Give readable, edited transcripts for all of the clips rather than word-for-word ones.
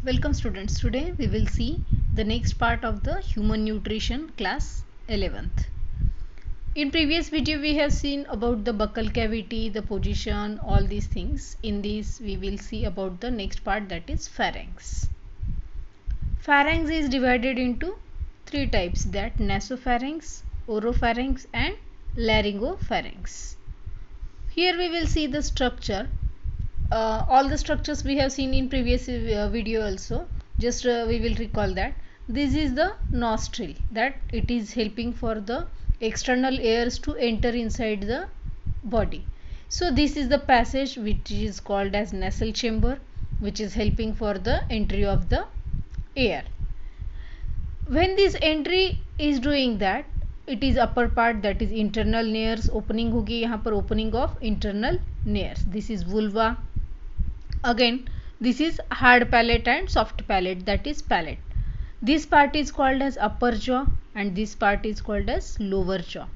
Welcome students. Today we will see the next part of the human nutrition class 11th. In previous video we have seen about the buccal cavity, the position, all these things. In this we will see about the next part, that is pharynx. Pharynx is divided into three types, that nasopharynx, oropharynx and laryngopharynx. Here we will see the structure. All the structures we have seen in previous video also. Just we will recall that this is the nostril, that it is helping for the external airs to enter inside the body. So this is the passage which is called as nasal chamber, which is helping for the entry of the air. When this entry is doing that, it is upper part, that is internal nares opening होगी यहाँ पर, opening of internal nares. This is vulva. Again this is hard palate and soft palate, that is palate. This part is called as upper jaw and this part is called as lower jaw.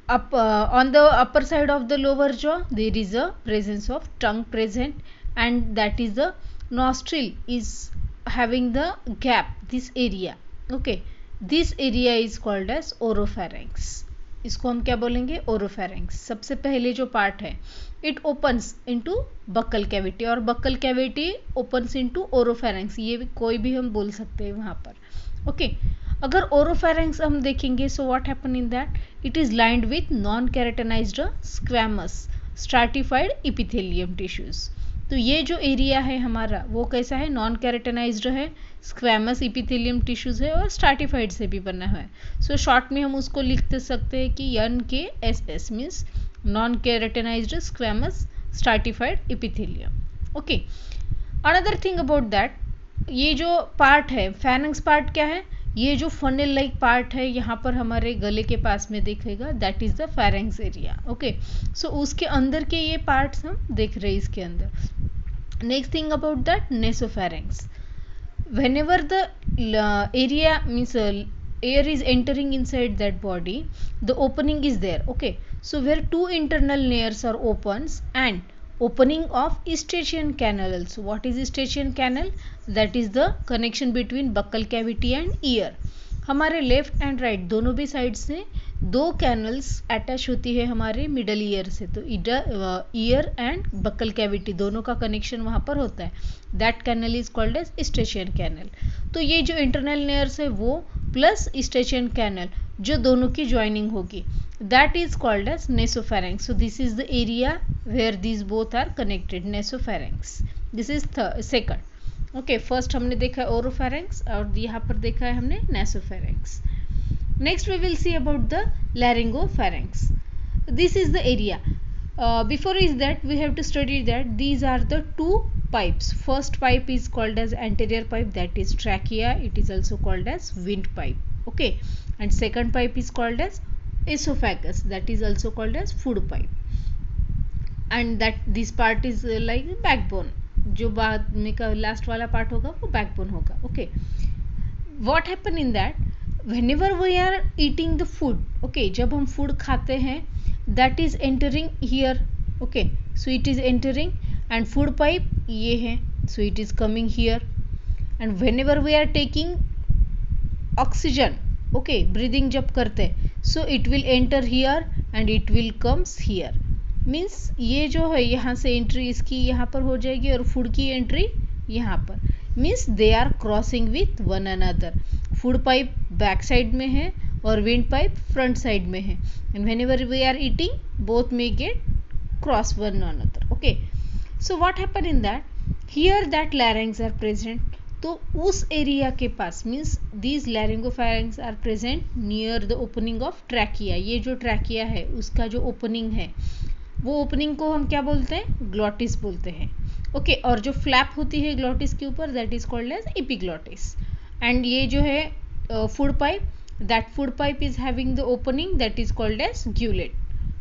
On the upper side of the lower jaw there is a presence of tongue present, and that is the nostril is having the gap, this area. Okay, this area is called as oropharynx. इसको हम क्या बोलेंगे, oropharynx. सबसे पहले जो part है, it opens into buccal cavity और buccal cavity opens into oropharynx. ये कोई भी हम बोल सकते हैं वहाँ पर. ओके, अगर ओरोफेरेंक्स हम देखेंगे, so what happen in that, it is lined with non कैरेटनाइज्ड squamous stratified epithelium tissues. तो ये जो एरिया है हमारा वो कैसा है, नॉन कैरेटनाइज्ड है, स्क्वैमस इपिथेलियम टिश्यूज है और स्ट्रैटिफाइड से भी बना हुआ है. सो शॉर्ट में हम उसको लिख सकते हैं कि NKSS means non कैरेटनाइज्ड squamous stratified epithelium. Okay, another thing about that, ये जो पार्ट है फैरिंक्स पार्ट क्या है, ये जो फनेल लाइक पार्ट है यहाँ पर हमारे गले के पास में दिखेगा, that is the pharynx area. Okay, so उसके अंदर के ये पार्ट्स हम देख रहे हैं इसके अंदर. Next thing about that, nasopharynx. whenever the area means air is entering inside that body, the opening is there. Okay, so where two internal layers are opens and opening of eustachian canal also. What is eustachian canal? That is the connection between buccal cavity and ear. हमारे left and right दोनों भी side से दो canals attach होती है हमारे middle ear से. तो ईयर एंड बक्कल कैविटी दोनों का कनेक्शन वहाँ पर होता है. That canal is called as eustachian canal. तो ये जो इंटरनल लेयर्स है वो प्लस ईस्टेशियन कैनल जो दोनों की ज्वाइनिंग होगी, that is called as nasopharynx. So this is the area where these both are connected, nasopharynx. This is second. Okay, first हमने देखा है ओरोफैरिंक्स और यहाँ पर देखा है हमने नेसोफैरिंक्स. Next we will see about the laryngopharynx. This is the area. Before is that we have to study that these are the two pipes. First pipe is called as anterior pipe, that is trachea. It is also called as windpipe. Okay, and second pipe is called as esophagus, that is also called as food pipe. And that this part is like backbone. जो बाद में का last वाला part होगा वो backbone होगा. Okay, what happen in that, whenever we are eating the food, okay, जब हम फूड खाते हैं, that is entering here. Okay, so it is entering and food pipe ये है, so it is coming here. And whenever we are taking oxygen, okay, breathing जब करते हैं, so it will enter here and it will comes here. Means ये जो है यहाँ से एंट्री इसकी यहाँ पर हो जाएगी और फूड की एंट्री यहाँ पर. Means they are crossing with one another. Food pipe back side में है और विंड पाइप फ्रंट साइड में है. And whenever we are eating both may get cross one another. Okay, so what happen in that, here that larynx are present. तो उस area के पास means these laryngopharynx are present near the opening of trachea. ये जो trachea है उसका जो opening है वो ओपनिंग को हम क्या बोलते हैं, ग्लॉटिस बोलते हैं. ओके, और जो फ्लैप होती है ग्लॉटिस के ऊपर, that is called as epiglottis. And ये जो है food pipe, that food pipe is having the opening that is called as gullet.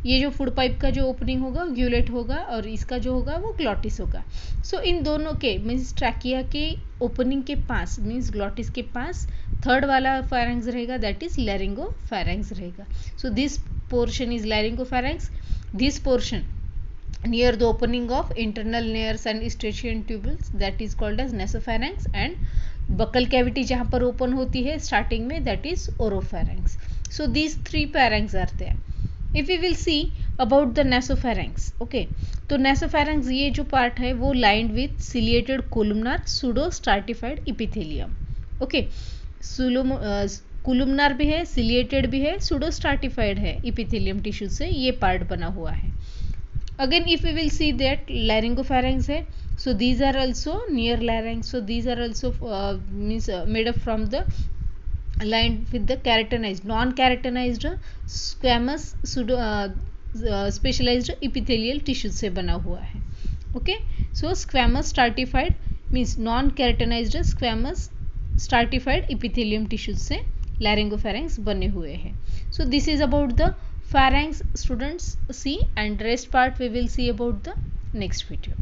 ये जो फूड पाइप का जो ओपनिंग होगा ग्यूलेट होगा और इसका जो होगा वो ग्लॉटिस होगा. सो इन दोनों के मीन्स ट्रैकिया के ओपनिंग के पास मीन्स ग्लॉटिस के पास थर्ड वाला फैरिंग्स रहेगा, दैट इज लैरिंगोफैरिंग्स रहेगा. So this portion is laryngopharynx. This portion near the opening of internal layers and eustachian tubules, that is called as nasopharynx, and buccal cavity जहाँ पर open होती है starting में, that is oropharynx. So these three pharynx are there. If we will see about the nasopharynx, okay, तो nasopharynx ये जो part है वो lined with ciliated columnar pseudo stratified epithelium. Okay, columnar भी है, ciliated भी है, pseudo stratified है epithelium tissue से ये part बना हुआ है. Again if we will see that laryngopharynx है, so these are also near larynx, so these are also made up from the lined with the keratinized, non-keratinized squamous pseudo specialized epithelial tissue से बना हुआ है. Okay, so squamous stratified means non-keratinized squamous stratified epithelium tissue से laryngopharynx बने हुए हैं. So this is about the pharynx, students see, and rest part we will see about the next video.